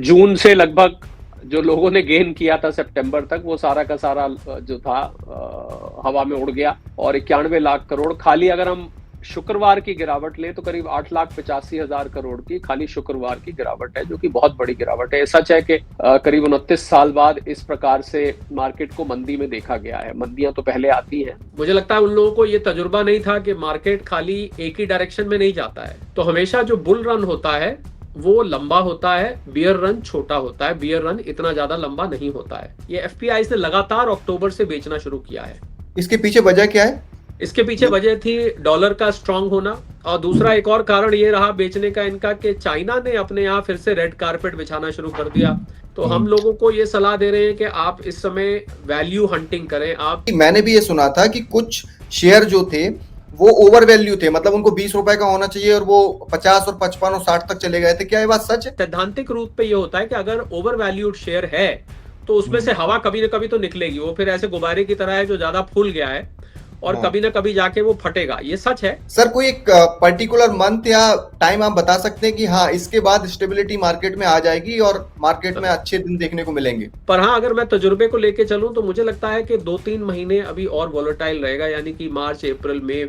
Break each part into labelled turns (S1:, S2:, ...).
S1: जून से लगभग जो लोगों ने गेन किया था सितंबर तक, वो सारा का सारा जो था हवा में उड़ गया और 91 लाख करोड़। खाली अगर हम शुक्रवार की गिरावट लें तो करीब 8,85,000 करोड़ की खाली शुक्रवार की गिरावट है, जो कि बहुत बड़ी गिरावट है। सच है कि करीब 29 साल बाद इस प्रकार से मार्केट को मंदी में देखा गया है। मंदियां तो पहले आती हैं।
S2: मुझे लगता है उन लोगों को ये तजुर्बा नहीं था कि मार्केट खाली एक ही डायरेक्शन में नहीं जाता है। तो हमेशा जो बुल रन होता है वो लंबा होता है, बियर रन छोटा होता है। बियर रन इतना ज्यादा लंबा नहीं होता है। ये एफपीआई ने लगातार अक्टूबर से बेचना शुरू किया है।
S3: इसके पीछे वजह क्या है?
S2: इसके पीछे वजह थी डॉलर का स्ट्रांग होना, और दूसरा एक और कारण ये रहा बेचने का इनका कि चाइना ने अपने यहाँ फिर से रेड कारपेट बिछाना शुरू कर दिया। तो हम लोगों को ये सलाह दे रहे हैं कि आप इस समय वैल्यू हंटिंग करें।
S3: मैंने भी ये सुना था कि कुछ शेयर जो थे वो ओवर वैल्यू थे, मतलब उनको 20 रुपए का होना चाहिए और वो 50 और 55 और 60 तक चले गए थे। क्या ये बात सच है?
S2: सैद्धांतिक रूप पे ये होता है कि अगर ओवर वैल्यूड शेयर है तो उसमें से हवा कभी ना कभी तो निकलेगी। वो फिर ऐसे गुब्बारे की तरह है जो ज्यादा फूल गया है और कभी ना कभी जाके वो फटेगा। ये सच है।
S3: सर, कोई एक पर्टिकुलर मंथ या टाइम आप बता सकते हैं कि हाँ, इसके बाद स्टेबिलिटी मार्केट में आ जाएगी और मार्केट में अच्छे दिन देखने को मिलेंगे?
S2: पर हाँ, अगर मैं तजुर्बे को लेके चलूं तो मुझे लगता है कि 2-3 महीने अभी और वॉलेटाइल रहेगा, यानी कि मार्च, अप्रैल, मई।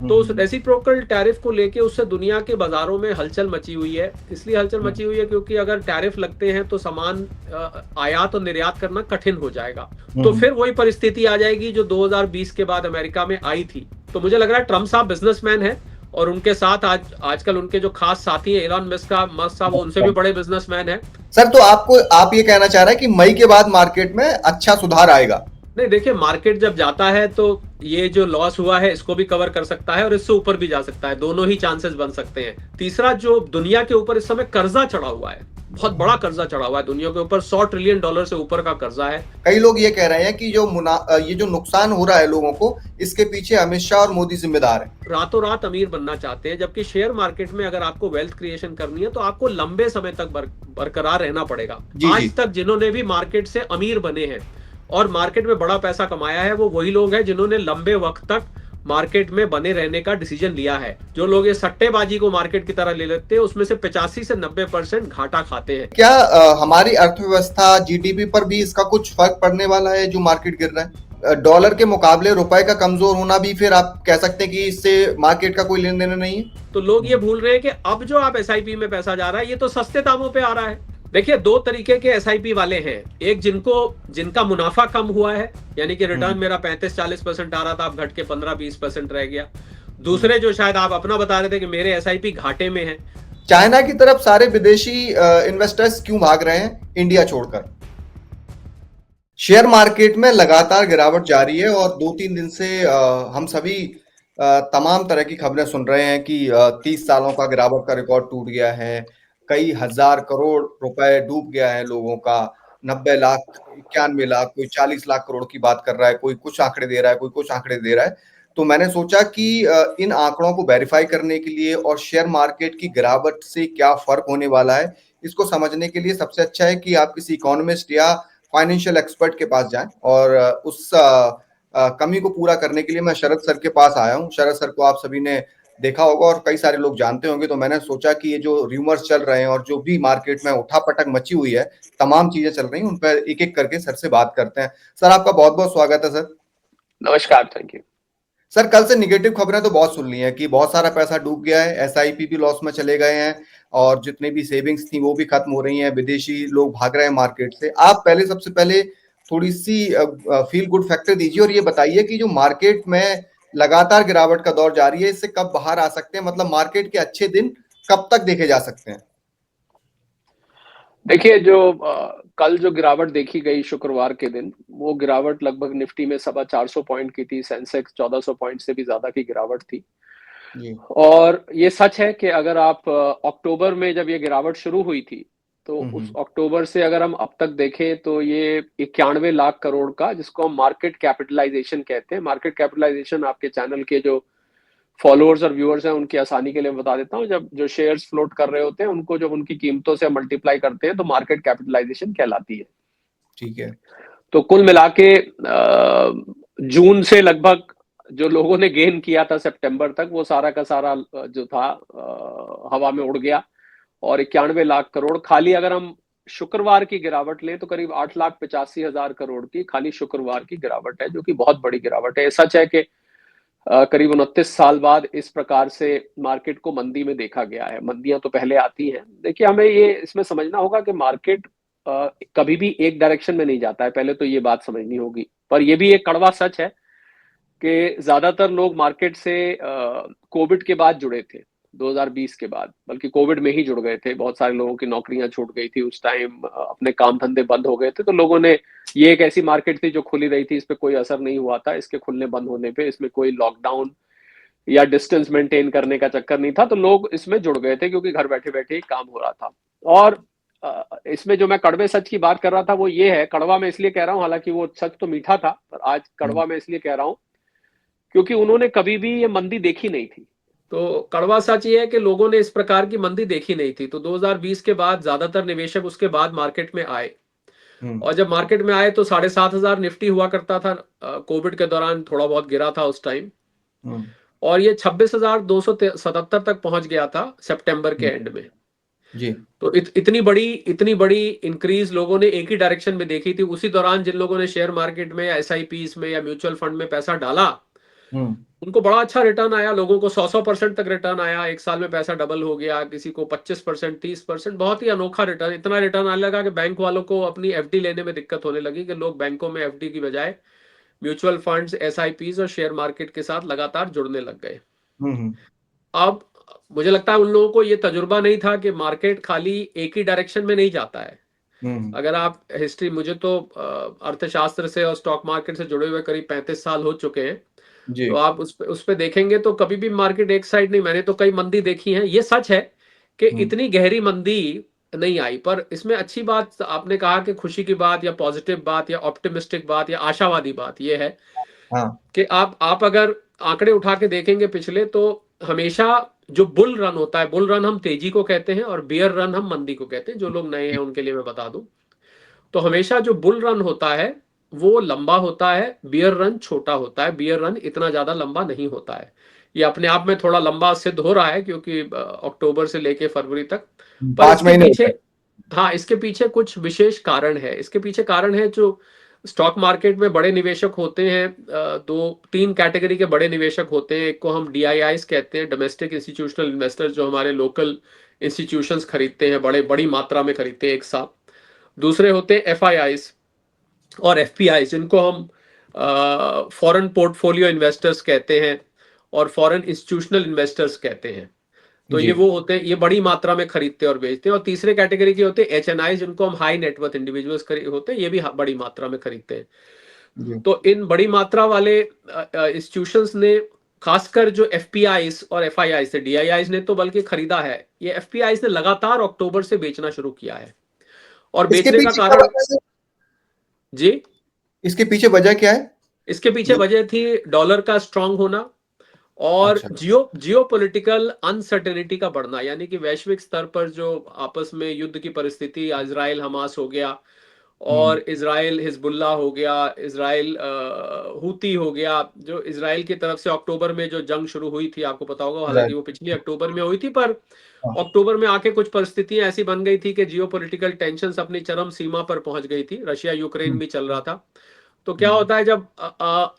S2: तो उस रेसिप्रोकल टैरिफ को लेके उससे दुनिया के बाजारों में हलचल मची हुई है। इसलिए हलचल मची हुई है क्योंकि अगर टैरिफ लगते हैं तो सामान आयात और निर्यात करना कठिन हो जाएगा। तो फिर वही परिस्थिति आ जाएगी जो 2020 के बाद अमेरिका में आई थी। तो मुझे लग रहा है ट्रम्प साहब बिजनेसमैन है और उनके साथ आजकल उनके जो खास साथी है एलन मस्क साहब, उनसे भी बड़े बिजनेसमैन है।
S3: सर, तो आप ये कहना चाह रहे हैं कि मई के बाद मार्केट में अच्छा सुधार आएगा?
S2: नहीं, देखिए, मार्केट जब जाता है तो ये जो लॉस हुआ है इसको भी कवर कर सकता है और इससे ऊपर भी जा सकता है। दोनों ही चांसेस बन सकते हैं। तीसरा, जो दुनिया के ऊपर इस समय कर्जा चढ़ा हुआ है, बहुत बड़ा कर्जा चढ़ा हुआ है दुनिया के ऊपर, $100 ट्रिलियन से ऊपर का कर्जा है।
S3: कई लोग ये कह रहे हैं कि ये जो नुकसान हो रहा है लोगों को, इसके पीछे अमित शाह और मोदी जिम्मेदार है।
S2: रातों रात अमीर बनना चाहते हैं, जबकि शेयर मार्केट में अगर आपको वेल्थ क्रिएशन करनी है तो आपको लंबे समय तक बरकरार रहना पड़ेगा। आज तक जिन्होंने भी मार्केट से अमीर बने हैं और मार्केट में बड़ा पैसा कमाया है वो वही लोग हैं जिन्होंने लंबे वक्त तक मार्केट में बने रहने का डिसीजन लिया है। जो लोग ये सट्टेबाजी को मार्केट की तरह ले लेते हैं उसमें से 85 से 90% घाटा खाते हैं।
S3: क्या हमारी अर्थव्यवस्था, जीडीपी पर भी इसका कुछ फर्क पड़ने वाला है जो मार्केट गिर रहा है? डॉलर के मुकाबले रुपए का कमजोर होना भी फिर आप कह सकते हैं कि इससे मार्केट का कोई लेन देन नहीं है?
S2: तो लोग ये भूल रहे हैं कि अब जो आप एसआईपी में पैसा जा रहा है ये तो सस्ते दामों पे आ रहा है। देखिए, दो तरीके के एसआईपी वाले हैं। एक जिनका मुनाफा कम हुआ है, यानी कि रिटर्न मेरा 35-40% आ रहा था, अब घट के 15-20% रह गया। दूसरे जो शायद आप अपना बता रहे थे कि मेरे एसआईपी घाटे में है।
S3: चाइना की तरफ सारे विदेशी इन्वेस्टर्स क्यों भाग रहे हैं इंडिया छोड़कर? शेयर मार्केट में लगातार गिरावट जारी है और 2-3 दिन से हम सभी तमाम तरह की खबरें सुन रहे हैं कि 30 सालों का गिरावट का रिकॉर्ड टूट गया है। कई हजार करोड़ रुपए डूब गया है लोगों का। 90 लाख, 91 लाख, कोई 40 लाख करोड़ की बात कर रहा है, कोई कुछ आंकड़े दे रहा है, कोई कुछ आंकड़े दे रहा है। तो मैंने सोचा कि इन आंकड़ों को वेरीफाई करने के लिए और शेयर मार्केट की गिरावट से क्या फर्क होने वाला है, इसको समझने के लिए सबसे अच्छा है कि आप किसी इकोनॉमिस्ट या फाइनेंशियल एक्सपर्ट के पास जाएं। और उस कमी को पूरा करने के लिए मैं शरद सर के पास आया हूं। शरद सर को आप सभी ने देखा होगा और कई सारे लोग जानते होंगे। तो मैंने सोचा कि ये जो रूमर्स चल रहे हैं और जो भी मार्केट में उठापटक मची हुई है, तमाम चीजें चल रही हैं, उन पर एक एक करके सर से बात करते हैं। सर, आपका बहुत बहुत स्वागत है। सर
S1: नमस्कार, थैंक यू।
S3: सर, कल से निगेटिव खबरें तो बहुत सुन ली हैं कि बहुत सारा पैसा डूब गया है, एसआईपी भी लॉस में चले गए हैं और जितने भी सेविंग्स थी वो भी खत्म हो रही हैं, विदेशी लोग भाग रहे हैं मार्केट से। आप सबसे पहले थोड़ी सी फील गुड फैक्टर दीजिए और ये बताइए कि जो मार्केट में लगातार गिरावट का दौर जारी है, इससे कब बाहर आ सकते हैं? मतलब मार्केट के अच्छे दिन कब तक देखे जा सकते हैं?
S1: देखिए, जो कल जो गिरावट देखी गई शुक्रवार के दिन, वो गिरावट लगभग निफ्टी में 425 पॉइंट की थी। सेंसेक्स 1400 पॉइंट से भी ज्यादा की गिरावट थी। और ये सच है कि अगर आप अक्टूबर में जब ये गिरावट शुरू हुई थी तो उस अक्टूबर से अगर हम अब तक देखें तो ये 91 लाख करोड़ का, जिसको हम मार्केट कैपिटलाइजेशन कहते हैं। मार्केट कैपिटलाइजेशन आपके चैनल के जो फॉलोअर्स और व्यूअर्स हैं उनकी आसानी के लिए बता देता हूँ। जब जो शेयर्स फ्लोट कर रहे होते हैं उनको जब उनकी कीमतों से मल्टीप्लाई करते हैं तो मार्केट कैपिटलाइजेशन कहलाती है।
S3: ठीक है।
S1: तो कुल मिला के जून से लगभग जो लोगों ने गेन किया था सितंबर तक, वो सारा का सारा जो था हवा में उड़ गया और 91 लाख करोड़। खाली अगर हम शुक्रवार की गिरावट लें तो करीब 8,85,000 करोड़ की खाली शुक्रवार की गिरावट है, जो कि बहुत बड़ी गिरावट है। सच है कि करीब 29 साल बाद इस प्रकार से मार्केट को मंदी में देखा गया है। मंदियां तो पहले आती हैं। देखिए, हमें ये इसमें समझना होगा कि मार्केट कभी भी एक डायरेक्शन में नहीं जाता है, पहले तो ये बात समझनी होगी। पर यह भी एक कड़वा सच है कि ज्यादातर लोग मार्केट से कोविड के बाद जुड़े थे, 2020 के बाद, बल्कि कोविड में ही जुड़ गए थे। बहुत सारे लोगों की नौकरियां छूट गई थी उस टाइम, अपने काम धंधे बंद हो गए थे, तो लोगों ने, ये एक ऐसी मार्केट थी जो खुली रही थी, इस पे कोई असर नहीं हुआ था, इसके खुलने बंद होने पे, इसमें कोई लॉकडाउन या डिस्टेंस मेंटेन करने का चक्कर नहीं था, तो लोग इसमें जुड़ गए थे क्योंकि घर बैठे बैठे ही काम हो रहा था। और इसमें जो मैं कड़वे सच की बात कर रहा था वो ये है, कड़वा मैं इसलिए कह रहा हूँ, हालांकि वो सच तो मीठा था, पर आज कड़वा मैं इसलिए कह रहा हूँ क्योंकि उन्होंने कभी भी ये मंदी देखी नहीं थी।
S2: तो कड़वा सच ये है कि लोगों ने इस प्रकार की मंदी देखी नहीं थी, तो 2020 के बाद ज्यादातर निवेशक उसके बाद मार्केट में आए। और जब मार्केट में आए तो 7,500 निफ्टी हुआ करता था, कोविड के दौरान थोड़ा बहुत गिरा था उस टाइम, और ये 26,277 तक पहुंच गया था सितंबर के एंड में
S3: जी।
S2: तो इतनी बड़ी इंक्रीज लोगों ने एक ही डायरेक्शन में देखी थी। उसी दौरान जिन लोगों ने शेयर मार्केट में या एसआईपीस में या म्यूचुअल फंड में पैसा डाला, उनको बड़ा अच्छा रिटर्न आया। लोगों को 100% तक रिटर्न आया, एक साल में पैसा डबल हो गया, किसी को 25%, 30%, बहुत ही अनोखा रिटर्न। इतना रिटर्न आने लगा कि बैंक वालों को अपनी एफडी लेने में दिक्कत होने लगी, कि लोग बैंकों में एफडी की बजाय म्यूचुअल फंड्स, एसआईपीस और शेयर मार्केट के साथ लगातार जुड़ने लग गए। अब मुझे लगता है उन लोगों को ये तजुर्बा नहीं था कि मार्केट खाली एक ही डायरेक्शन में नहीं जाता है। अगर आप हिस्ट्री, मुझे तो अर्थशास्त्र से और स्टॉक मार्केट से जुड़े हुए करीब 35 साल हो चुके हैं, तो आप उस पे देखेंगे तो कभी भी मार्केट एक साइड नहीं। मैंने तो कई मंदी देखी है। ये सच है कि इतनी गहरी मंदी नहीं आई, पर इसमें अच्छी बात आपने कहा कि खुशी की बात या पॉजिटिव बात या ऑप्टिमिस्टिक बात या आशावादी बात ये है कि आप अगर आंकड़े उठा के देखेंगे पिछले, तो हमेशा जो बुल रन होता है, बुल रन हम तेजी को कहते हैं और बियर रन हम मंदी को कहते हैं। जो लोग नए हैं उनके लिए मैं बता दूं, तो हमेशा जो बुल रन होता है वो लंबा होता है, बियर रन छोटा होता है। बियर रन इतना ज्यादा लंबा नहीं होता है। ये अपने आप में थोड़ा लंबा सिद्ध हो रहा है क्योंकि अक्टूबर से लेके फरवरी तक, पर
S3: 5
S2: इसके
S3: महीने
S2: पीछे, हाँ, इसके पीछे कुछ विशेष कारण है। इसके पीछे कारण है, जो स्टॉक मार्केट में बड़े निवेशक होते हैं, दो तीन कैटेगरी के बड़े निवेशक होते हैं। एक को हम डीआईआईस कहते हैं, डोमेस्टिक इंस्टीट्यूशनल इन्वेस्टर्स, जो हमारे लोकल इंस्टीट्यूशंस खरीदते हैं, बड़ी मात्रा में खरीदते हैं एक साथ। दूसरे होते हैं एफआईआईस और एफपीआई, जिनको हम फॉरेन पोर्टफोलियो इन्वेस्टर्स कहते हैं और फॉरेन इंस्टीट्यूशनल इन्वेस्टर्स कहते हैं। तो ये वो होते हैं, ये बड़ी मात्रा में खरीदते हैं और बेचते हैं। और तीसरे कैटेगरी के होते हैं एचएनआई, जिनको हम हाई नेटवर्थ इंडिविजुअल्स होते हैं, ये भी बड़ी मात्रा में खरीदते हैं। तो इन बड़ी मात्रा वाले इंस्टीट्यूशंस ने, खासकर जो एफपीआईस और एफआईआईस से, डीआईआईस ने तो बल्कि खरीदा है, ये एफपीआईस ने लगातार अक्टूबर से बेचना शुरू किया है। और बेचने का कारण जी,
S3: इसके पीछे वजह क्या है?
S2: इसके पीछे वजह थी डॉलर का स्ट्रांग होना और जियोपॉलिटिकल अनसर्टेनिटी का बढ़ना। यानी कि वैश्विक स्तर पर जो आपस में युद्ध की परिस्थिति, इजराइल हमास हो गया और इजराइल हिजबुल्लाह हो गया, इजराइल हूती हो गया। जो इजराइल की तरफ से अक्टूबर में जो जंग शुरू हुई थी, आपको पता होगा, हालांकि वो पिछली अक्टूबर में हुई थी, पर अक्टूबर में आके कुछ परिस्थितियां ऐसी बन गई थी कि जियोपॉलिटिकल टेंशन्स अपनी चरम सीमा पर पहुंच गई थी। रशिया यूक्रेन भी चल रहा था। तो क्या होता है, जब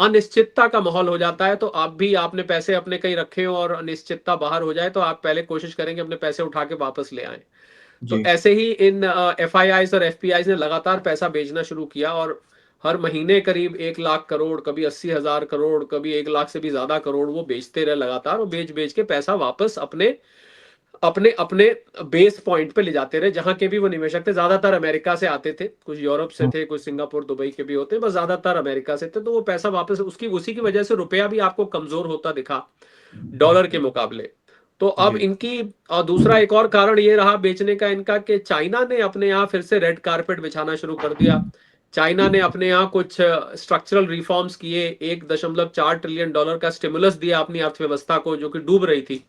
S2: अनिश्चितता का माहौल हो जाता है, तो आपने पैसे अपने कहीं रखे हो और अनिश्चितता बाहर हो जाए, तो आप पहले कोशिश करेंगे अपने पैसे उठा के वापस ले आए। तो ऐसे ही इन एफआईआईस और एफपीआईस ने लगातार पैसा बेचना शुरू किया और हर महीने करीब 1 लाख करोड़, कभी 80,000 करोड़, कभी 1 लाख से भी ज्यादा करोड़ वो बेचते रहे लगातार, और बेच बेच के पैसा वापस अपने अपने अपने बेस पॉइंट पे ले जाते रहे, जहां के भी वो निवेशक थे। ज्यादातर अमेरिका से आते थे, कुछ यूरोप से थे, कुछ सिंगापुर दुबई के भी होते हैं, बस ज्यादातर अमेरिका से थे। तो वो पैसा वापस, उसी की वजह से रुपया भी आपको कमजोर होता दिखा डॉलर के मुकाबले। तो अब इनकी दूसरा एक और कारण ये रहा बेचने का इनका, कि चाइना ने अपने यहाँ फिर से रेड कारपेट बिछाना शुरू कर दिया। चाइना ने अपने यहाँ कुछ स्ट्रक्चरल रिफॉर्म्स किए, $1.4 ट्रिलियन का स्टिमुलस दिया अपनी अर्थव्यवस्था को, जो कि डूब रही थी।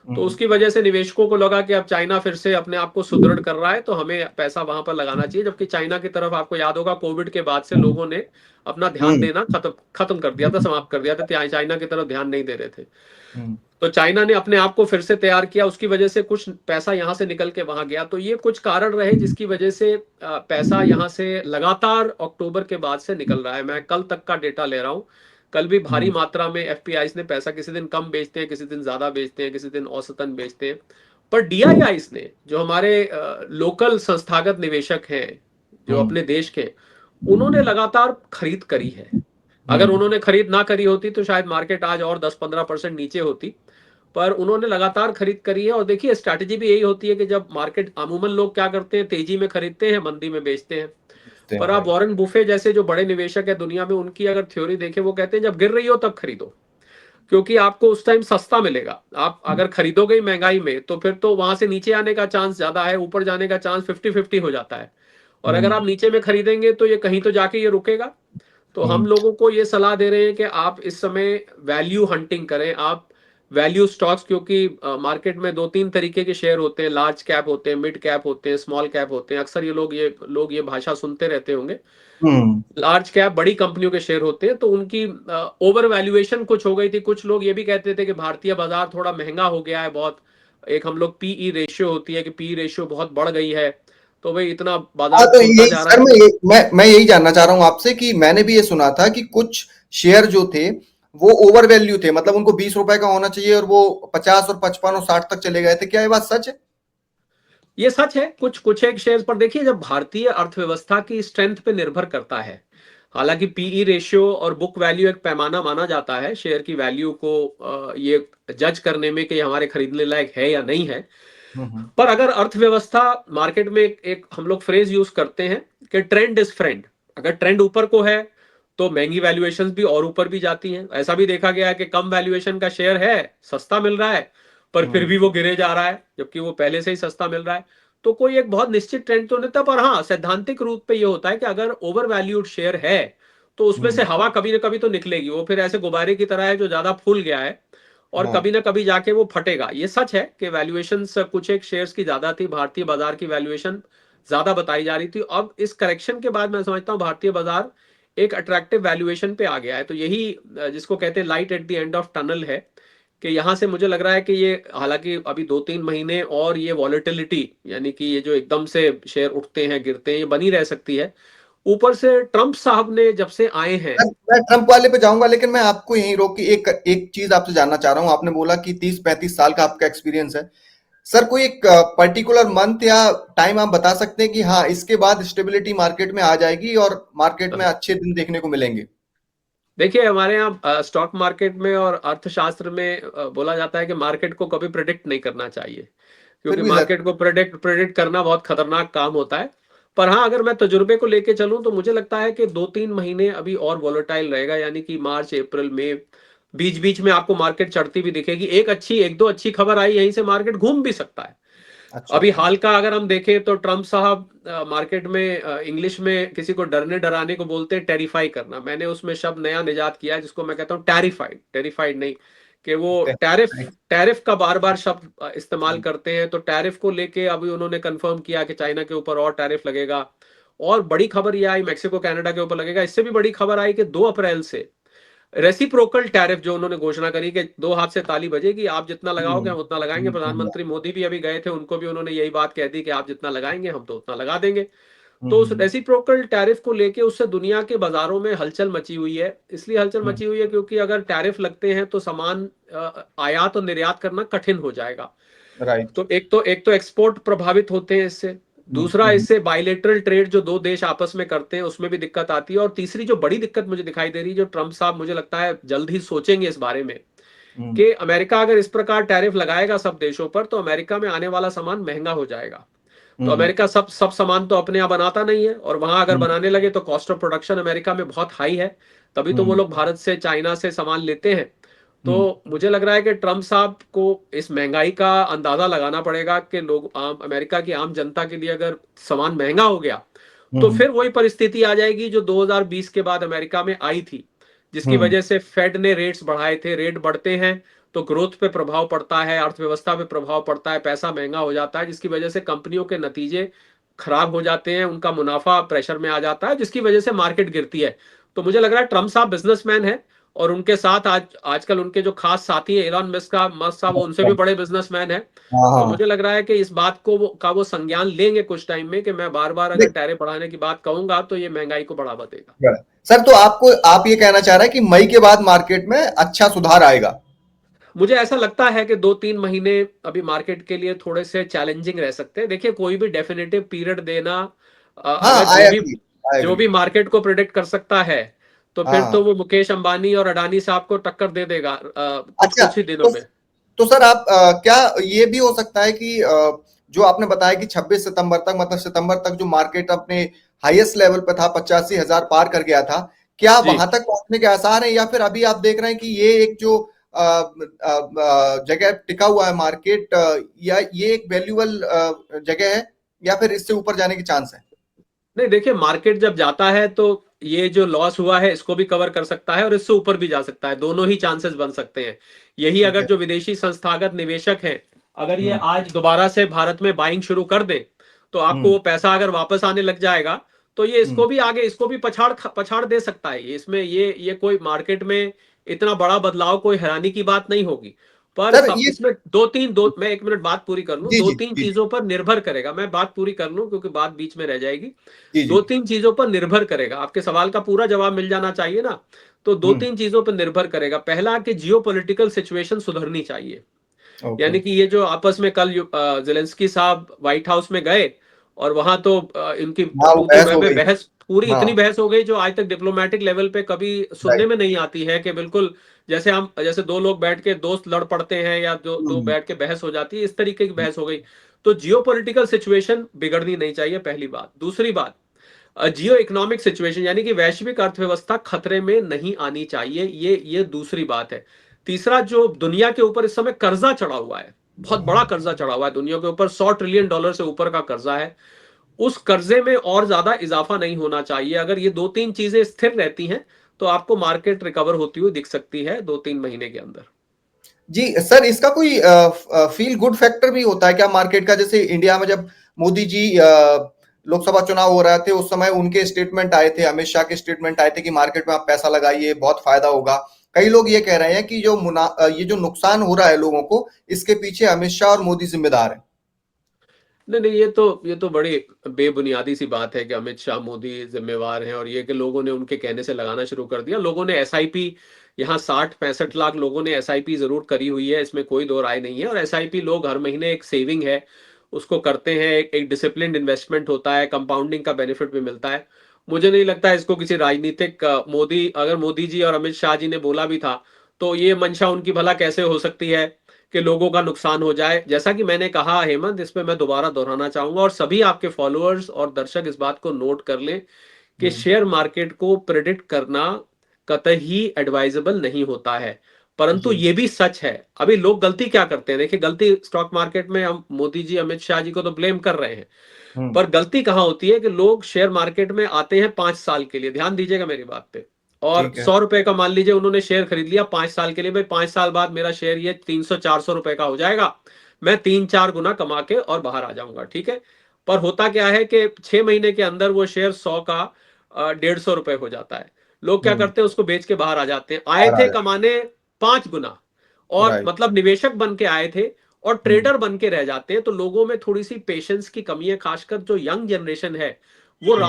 S2: तो उसकी वजह से निवेशकों को लगा कि अब चाइना फिर से अपने आप को सुदृढ़ कर रहा है, तो हमें पैसा वहां पर लगाना चाहिए। जबकि चाइना की तरफ, आपको याद होगा, कोविड के बाद से लोगों ने अपना ध्यान देना खत्म कर दिया था, समाप्त कर दिया था, चाइना की तरफ ध्यान नहीं दे रहे थे। तो चाइना ने अपने आप को फिर से तैयार किया, उसकी वजह से कुछ पैसा यहाँ से निकल के वहां गया। तो ये कुछ कारण रहे जिसकी वजह से पैसा यहाँ से लगातार अक्टूबर के बाद से निकल रहा है। मैं कल तक का डेटा ले रहा हूँ, कल भी भारी मात्रा में एफपीआईज ने पैसा, किसी दिन कम बेचते हैं, किसी दिन ज्यादा बेचते हैं, किसी दिन औसतन बेचते हैं। पर डीआईआईज ने, जो हमारे लोकल संस्थागत निवेशक हैं जो अपने देश के, उन्होंने लगातार खरीद करी है। अगर उन्होंने खरीद ना करी होती तो शायद मार्केट आज और 10-15% नीचे होती, पर उन्होंने लगातार खरीद करी है। और देखिए, स्ट्रैटेजी भी यही होती है कि जब मार्केट, अमूमन लोग क्या करते हैं, तेजी में खरीदते हैं, मंदी में बेचते हैं। पर आप वॉरेन बुफे जैसे जो बड़े निवेशक है दुनिया में, उनकी अगर थ्योरी देखें, वो कहते हैं जब गिर रही हो तब खरीदो, क्योंकि आपको उस टाइम सस्ता मिलेगा। आप अगर खरीदोगे महंगाई में तो फिर तो वहां से नीचे आने का चांस ज्यादा है, ऊपर जाने का चांस 50-50 हो जाता है। और अगर आप नीचे में खरीदेंगे तो ये कहीं तो जाके ये रुकेगा। तो हम लोगों को ये सलाह दे रहे हैं कि आप इस समय वैल्यू हंटिंग करें, आप वैल्यू स्टॉक्स, क्योंकि मार्केट में 2-3 तरीके के शेयर होते हैं, लार्ज कैप होते हैं, मिड कैप होते हैं, स्मॉल कैप होते हैं। अक्सर ये लोग ये भाषा सुनते रहते होंगे। लार्ज कैप बड़ी कंपनियों के शेयर होते हैं, तो उनकी ओवर वैल्यूएशन कुछ हो गई थी। कुछ लोग ये भी कहते थे कि भारतीय बाजार थोड़ा महंगा हो गया है बहुत। एक हम लोग पीई रेशियो होती है कि पी रेशियो बहुत बढ़ गई है, तो भाई इतना बाजार
S3: तो
S2: खुलता
S3: यही
S2: जा रहा
S3: सर,
S2: है।
S3: मैं यही जानना चाह रहा हूं आपसे कि मैंने भी ये सुना था कि कुछ शेयर जो थे वो ओवर वैल्यू थे, मतलब उनको 20 रुपए का होना चाहिए और वो 50 और 55 और 60 तक चले गए थे। क्या ये बात सच है?
S2: ये सच है। कुछ कुछ एक शेयर्स पर देखिए, जब भारतीय अर्थव्यवस्था की स्ट्रेंथ पे निर्भर करता है। हालांकि पीई रेशियो और बुक वैल्यू एक पैमाना माना जाता है शेयर की वैल्यू को ये जज करने में कि हमारे खरीदने लायक है या नहीं है। पर अगर अर्थव्यवस्था, मार्केट में एक हम लोग फ्रेज यूज करते हैं कि ट्रेंड इज फ्रेंड। अगर ट्रेंड ऊपर को है तो महंगी वैल्यूएशंस भी और ऊपर भी जाती हैं। ऐसा भी देखा गया है कि कम वैल्यूएशन का शेयर है, सस्ता मिल रहा है, पर फिर भी वो गिरे जा रहा है, जबकि वो पहले से ही सस्ता मिल रहा है। तो कोई एक बहुत निश्चित ट्रेंड तो नहीं था, पर हाँ, सैद्धांतिक रूप पे ये होता है कि अगर ओवर वैल्यूड शेयर है तो उसमें से हवा कभी ना कभी तो निकलेगी। वो फिर ऐसे गुब्बारे की तरह है जो ज्यादा फूल गया है, और कभी ना कभी जाके वो फटेगा। ये सच है कि वैल्यूएशन कुछ एक शेयर्स की ज्यादा थी, भारतीय बाजार की वैल्यूएशन ज्यादा बताई जा रही थी। अब इस करेक्शन के बाद मैं समझता हूँ भारतीय बाजार एक अट्रैक्टिव वैल्यूएशन पे आ गया है। तो यही जिसको कहते हैं light at the end of tunnel है, कि यहां से मुझे लग रहा है कि ये, हालांकि अभी 2-3 महीने और ये वॉलेटिलिटी, यानी कि ये जो एकदम से शेयर उठते हैं गिरते हैं, ये बनी रह सकती है। ऊपर से ट्रंप साहब ने जब से आए हैं,
S3: मैं ट्रंप वाले पे जाऊंगा, लेकिन मैं आपको यहीं रोक के एक एक चीज आपसे जानना चाह रहा हूं। आपने बोला कि 30-35 साल का आपका एक्सपीरियंस है। सर, कोई एक पर्टिकुलर मंथ या टाइम आप बता सकते हैं कि हाँ, इसके बाद स्टेबिलिटी मार्केट में आ जाएगी और मार्केट में अच्छे दिन देखने को मिलेंगे?
S2: देखिए, हमारे यहाँ स्टॉक मार्केट में और अर्थशास्त्र में बोला जाता है कि मार्केट को कभी प्रिडिक्ट नहीं करना चाहिए,
S3: फिर
S2: क्योंकि
S3: भी सर।
S2: मार्केट को प्रिडिक्ट करना बहुत खतरनाक काम होता है। पर हाँ, अगर मैं तजुर्बे को लेके चलूं तो मुझे लगता है कि 2-3 महीने अभी और वॉलेटाइल रहेगा, यानी कि मार्च, अप्रैल, मई, बीच बीच में आपको मार्केट चढ़ती भी दिखेगी। एक दो अच्छी खबर आई, यहीं से मार्केट घूम भी सकता है।
S3: अच्छा।
S2: अभी हाल का अगर हम देखें तो ट्रंप साहब मार्केट में, इंग्लिश में किसी को डरने डराने को बोलते हैं टेरिफाई करना। मैंने उसमें शब्द नया निजात किया है, जिसको मैं कहता हूँ टेरिफाइड नहीं, कि वो टैरिफ टैरिफ का बार बार शब्द इस्तेमाल करते हैं। तो टैरिफ को लेके अभी उन्होंने कंफर्म किया कि चाइना के ऊपर और टैरिफ लगेगा। और बड़ी खबर यह आई, मेक्सिको कनाडा के ऊपर लगेगा। इससे भी बड़ी खबर आई कि 2 अप्रैल से रेसिप्रोकल टैरिफ जो उन्होंने घोषणा करी कि 2 हाथ से ताली बजेगी, आप जितना लगाओगे हम उतना लगाएंगे। प्रधानमंत्री मोदी भी अभी गए थे, उनको भी उन्होंने यही बात कह दी कि आप जितना लगाएंगे हम तो उतना लगा देंगे। तो उस रेसिप्रोकल टैरिफ को लेके उससे दुनिया के बाजारों में हलचल मची हुई है। इसलिए हलचल मची हुई है क्योंकि अगर टैरिफ लगते हैं तो सामान आयात और निर्यात करना कठिन हो जाएगा।
S3: राइट।
S2: तो एक तो एक्सपोर्ट प्रभावित होते हैं इससे। दूसरा, इससे बायलेटरल ट्रेड जो 2 देश आपस में करते हैं उसमें भी दिक्कत आती है। और तीसरी जो बड़ी दिक्कत मुझे दिखाई दे रही है, जो ट्रंप साहब मुझे लगता है जल्द ही सोचेंगे इस बारे में, कि अमेरिका अगर इस प्रकार टैरिफ लगाएगा सब देशों पर तो अमेरिका में आने वाला सामान महंगा हो जाएगा। तो अमेरिका सब सब सामान तो अपने यहाँ बनाता नहीं है, और वहां अगर बनाने लगे तो कॉस्ट ऑफ प्रोडक्शन अमेरिका में बहुत हाई है। तभी तो वो लोग भारत से, चाइना से सामान लेते हैं। तो मुझे लग रहा है कि ट्रंप साहब को इस महंगाई का अंदाजा लगाना पड़ेगा कि लोग, अमेरिका की आम जनता के लिए अगर सामान महंगा हो गया तो फिर वही परिस्थिति आ जाएगी जो 2020 के बाद अमेरिका में आई थी, जिसकी वजह से फेड ने रेट्स बढ़ाए थे। रेट बढ़ते हैं तो ग्रोथ पे प्रभाव पड़ता है, अर्थव्यवस्था पे प्रभाव पड़ता है, पैसा महंगा हो जाता है, जिसकी वजह से कंपनियों के नतीजे खराब हो जाते हैं, उनका मुनाफा प्रेशर में आ जाता है, जिसकी वजह से मार्केट गिरती है। तो मुझे लग रहा है ट्रंप साहब बिजनेसमैन है, और उनके साथ आजकल उनके जो खास साथी है इलॉन मस्क साहब, वो उनसे भी बड़े बिजनेसमैन है।
S3: हाँ
S2: तो
S3: हाँ।
S2: मुझे लग रहा है कि इस बात को वो संज्ञान लेंगे कुछ टाइम में, कि मैं बार बार अगर टैरिफ बढ़ाने की बात कहूंगा तो ये महंगाई को बढ़ावा देगा।
S3: सर, तो आप ये कहना चाह रहे हैं कि मई के बाद मार्केट में अच्छा सुधार आएगा?
S2: मुझे ऐसा लगता है कि 2-3 महीने अभी मार्केट के लिए थोड़े से चैलेंजिंग रह सकते हैं। देखिए, कोई भी डेफिनेटिव पीरियड देना,
S3: हाँ,
S2: अगर
S3: आई एग्री, आई
S2: जो
S3: एग्री।
S2: भी मार्केट को प्रिडिक्ट कर सकता है, तो फिर
S3: हाँ।
S2: तो वो मुकेश अंबानी और अडानी साहब को टक्कर दे देगा कुछ
S3: अच्छा,
S2: कुछ ही दिनों
S3: तो
S2: में।
S3: तो सर, आप क्या ये भी हो सकता है कि जो आपने बताया कि 26 सितंबर तक, मतलब सितंबर तक जो मार्केट अपने हाईएस्ट लेवल पे था, 85,000 पार कर गया था, क्या
S2: जी,
S3: वहां तक पहुंचने के आसार हैं, या फिर अभी आप देख रहे हैं कि ये एक जो जगह टिका हुआ है मार्केट, या ये एक वैल्यूएबल जगह है, या फिर इससे ऊपर जाने के चांस है?
S2: नहीं देखिए, मार्केट जब जाता है तो ये जो लॉस हुआ है इसको भी कवर कर सकता है और इससे ऊपर भी जा सकता है, दोनों ही चांसेस बन सकते हैं। यही
S3: ठीक
S2: अगर
S3: है।
S2: जो विदेशी संस्थागत निवेशक हैं, अगर ये
S3: हम्म।
S2: आज दोबारा से भारत में बाइंग शुरू कर दें, तो आपको
S3: हम्म।
S2: वो पैसा अगर वापस आने लग जाएगा, तो ये
S3: हम्म।
S2: इसको भी आगे, इसको भी पछाड़ पछाड़ दे सकता है। इसमें ये कोई मार्केट में इतना बड़ा बदलाव, कोई हैरानी की बात नहीं होगी। पर
S3: सर,
S2: सब
S3: ये
S2: इसमें दो तीन दो मैं 1 मिनट बात पूरी कर लूं,
S3: जी
S2: दो
S3: जी
S2: तीन
S3: जी
S2: चीजों पर निर्भर करेगा। मैं बात पूरी कर लूं क्योंकि बात बीच में रह जाएगी।
S3: जी जी।
S2: दो तीन चीजों पर निर्भर करेगा, आपके सवाल का पूरा जवाब मिल जाना चाहिए ना। तो दो
S3: हम्म।
S2: तीन चीजों पर निर्भर करेगा। पहला कि जियो पॉलिटिकल सिचुएशन सुधरनी चाहिए।
S3: ओके।
S2: यानी कि ये जो आपस में कल जेलेंस्की साहब व्हाइट हाउस में गए और वहां तो इनकी
S3: हाँ, वो
S2: तू तू
S3: बहस
S2: मैं
S3: हो
S2: मैं
S3: गई।
S2: बहस, पूरी
S3: हाँ।
S2: इतनी बहस हो गई जो आज तक डिप्लोमेटिक लेवल पे कभी सुनने
S3: राइट।
S2: में नहीं आती है, कि बिल्कुल जैसे दो लोग बैठ के दोस्त लड़ पड़ते हैं या दो दो
S3: हम्म।
S2: बैठ के बहस हो जाती है, इस तरीके की बहस हो गई। तो जियो पॉलिटिकल सिचुएशन बिगड़नी नहीं चाहिए, पहली बात। दूसरी बात, जियो इकोनॉमिक सिचुएशन यानी कि वैश्विक अर्थव्यवस्था खतरे में नहीं आनी चाहिए, ये दूसरी बात है। तीसरा, जो दुनिया के ऊपर इस समय कर्जा चढ़ा हुआ है, बहुत बड़ा कर्जा चढ़ा हुआ है दुनिया के ऊपर, $100 ट्रिलियन से ऊपर का कर्जा है। उस कर्जे में और ज्यादा इजाफा नहीं होना चाहिए। अगर ये दो तीन चीजें स्थिर रहती हैं, तो आपको मार्केट रिकवर होती हुई दिख सकती है 2-3 महीने के अंदर।
S3: जी सर, इसका कोई फील गुड फैक्टर भी होता है क्या मार्केट का? जैसे इंडिया में जब मोदी जी लोकसभा चुनाव हो रहे थे, उस समय उनके स्टेटमेंट आए थे, अमित शाह के स्टेटमेंट आए थे कि मार्केट में आप पैसा लगाइए, बहुत फायदा होगा। कई लोग ये कह रहे हैं कि ये जो नुकसान हो रहा है लोगों को, इसके पीछे अमित शाह और मोदी जिम्मेदार है।
S2: नहीं नहीं, ये तो बड़ी बेबुनियादी सी बात है कि अमित शाह मोदी जिम्मेवार हैं, और ये कि लोगों ने उनके कहने से लगाना शुरू कर दिया। लोगों ने एसआईपी, यहाँ 60-65 लाख लोगों ने एसआईपी जरूर करी हुई है, इसमें कोई दो राय नहीं है। और एसआईपी लोग हर महीने एक सेविंग है उसको करते हैं, एक डिसिप्लिन इन्वेस्टमेंट होता है, कंपाउंडिंग का बेनिफिट भी मिलता है। मुझे नहीं लगता इसको किसी राजनीतिक अगर मोदी जी और अमित शाह जी ने बोला भी था, तो ये मंशा उनकी भला कैसे हो सकती है कि लोगों का नुकसान हो जाए। जैसा कि मैंने कहा हेमंत, इस पे मैं दोबारा दोहराना चाहूंगा, और सभी आपके फॉलोअर्स और दर्शक इस बात को नोट कर लें कि
S3: हम्म।
S2: शेयर मार्केट को प्रिडिक्ट करना कतई एडवाइजेबल नहीं होता है। परंतु
S3: जी।
S2: ये भी सच है, अभी लोग गलती क्या करते हैं, देखिए गलती स्टॉक मार्केट में हम मोदी जी अमित शाह जी को तो ब्लेम कर रहे हैं,
S3: हम्म।
S2: पर गलती कहाँ होती है कि लोग शेयर मार्केट में आते हैं 5 साल के लिए, ध्यान दीजिएगा मेरी बात पे, और
S3: ठीक है।
S2: 100 रुपए का मान लीजिए उन्होंने शेयर खरीद लिया 5 साल के लिए, भाई 5 साल बाद मेरा शेयर ये 300-400 रुपए का हो जाएगा, मैं 3-4 गुना कमा के और बाहर आ जाऊंगा, ठीक है। पर होता क्या है कि 6 महीने के अंदर वो शेयर 100 का 150 रुपए हो जाता है। लोग क्या
S3: हम्म।
S2: करते हैं, उसको बेच के बाहर आ जाते हैं। आए
S3: बाहर आ
S2: थे
S3: जाए।
S2: कमाने 5 गुना, और
S3: राइट।
S2: मतलब निवेशक बन के आए थे और
S3: हम्म।
S2: ट्रेडर बन के रह जाते हैं। तो लोगों में थोड़ी सी पेशेंस की कमी है, खासकर जो यंग जनरेशन है, वो
S3: हम्म।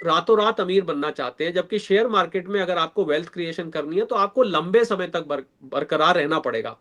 S2: रातों रात अमीर बनना चाहते हैं। जबकि शेयर मार्केट में अगर आपको वेल्थ क्रिएशन करनी है, तो आपको लंबे समय तक बरकरार रहना पड़ेगा।